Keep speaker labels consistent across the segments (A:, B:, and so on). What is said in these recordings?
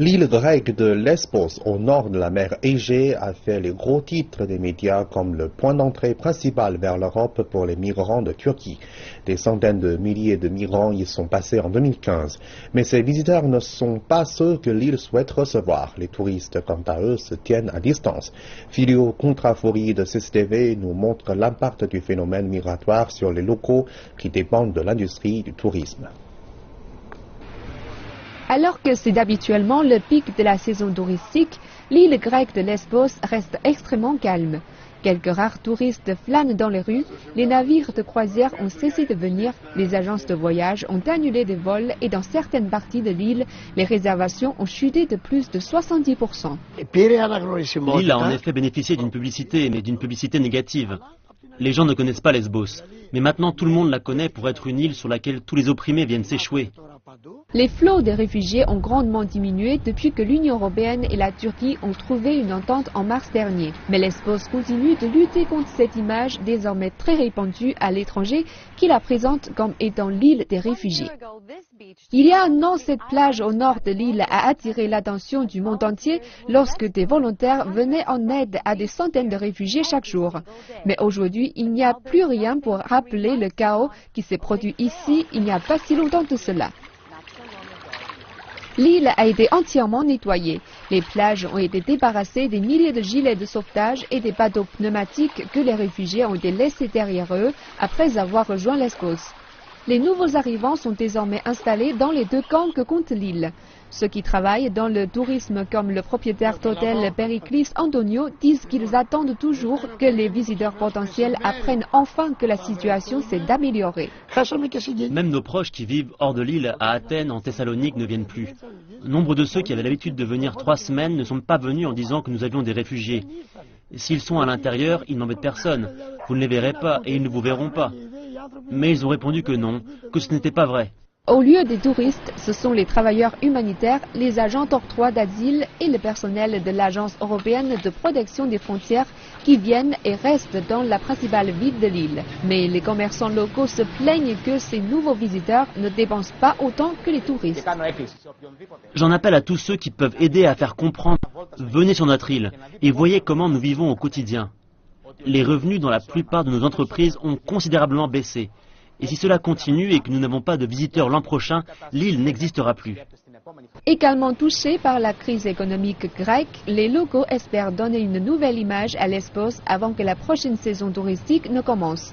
A: L'île grecque de Lesbos, au nord de la mer Égée, a fait les gros titres des médias comme le point d'entrée principal vers l'Europe pour les migrants de Turquie. Des centaines de milliers de migrants y sont passés en 2015. Mais ces visiteurs ne sont pas ceux que l'île souhaite recevoir. Les touristes, quant à eux, se tiennent à distance. Filio Contrafori de CCTV nous montre l'impact du phénomène migratoire sur les locaux qui dépendent de l'industrie du tourisme.
B: Alors que c'est habituellement le pic de la saison touristique, l'île grecque de Lesbos reste extrêmement calme. Quelques rares touristes flânent dans les rues, les navires de croisière ont cessé de venir, les agences de voyage ont annulé des vols et dans certaines parties de l'île, les réservations ont chuté de plus de 70%.
C: L'île a en effet bénéficié d'une publicité, mais d'une publicité négative. Les gens ne connaissent pas Lesbos, mais maintenant tout le monde la connaît pour être une île sur laquelle tous les opprimés viennent s'échouer.
B: Les flots de réfugiés ont grandement diminué depuis que l'Union européenne et la Turquie ont trouvé une entente en mars dernier. Mais Lesbos continue de lutter contre cette image désormais très répandue à l'étranger qui la présente comme étant l'île des réfugiés. Il y a un an, cette plage au nord de l'île a attiré l'attention du monde entier lorsque des volontaires venaient en aide à des centaines de réfugiés chaque jour. Mais aujourd'hui, il n'y a plus rien pour rappeler le chaos qui s'est produit ici il n'y a pas si longtemps que cela. L'île a été entièrement nettoyée. Les plages ont été débarrassées des milliers de gilets de sauvetage et des bateaux pneumatiques que les réfugiés ont été laissés derrière eux après avoir rejoint Lesbos. Les nouveaux arrivants sont désormais installés dans les deux camps que compte l'île. Ceux qui travaillent dans le tourisme comme le propriétaire d'hôtel Periklis Antonio disent qu'ils attendent toujours que les visiteurs potentiels apprennent enfin que la situation s'est améliorée.
C: Même nos proches qui vivent hors de l'île, à Athènes, en Thessalonique, ne viennent plus. Nombre de ceux qui avaient l'habitude de venir 3 semaines ne sont pas venus en disant que nous avions des réfugiés. S'ils sont à l'intérieur, ils n'embêtent personne. Vous ne les verrez pas et ils ne vous verront pas. Mais ils ont répondu que non, que ce n'était pas vrai.
B: Au lieu des touristes, ce sont les travailleurs humanitaires, les agents d'octroi d'asile et le personnel de l'Agence européenne de protection des frontières qui viennent et restent dans la principale ville de l'île. Mais les commerçants locaux se plaignent que ces nouveaux visiteurs ne dépensent pas autant que les touristes.
C: J'en appelle à tous ceux qui peuvent aider à faire comprendre. Venez sur notre île et voyez comment nous vivons au quotidien. Les revenus dans la plupart de nos entreprises ont considérablement baissé. Et si cela continue et que nous n'avons pas de visiteurs l'an prochain, l'île n'existera plus.
B: Également touchés par la crise économique grecque, les locaux espèrent donner une nouvelle image à Lesbos avant que la prochaine saison touristique ne commence.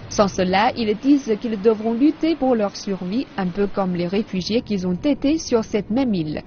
B: Sans cela, ils disent qu'ils devront lutter pour leur survie, un peu comme les réfugiés qu'ils ont été sur cette même île.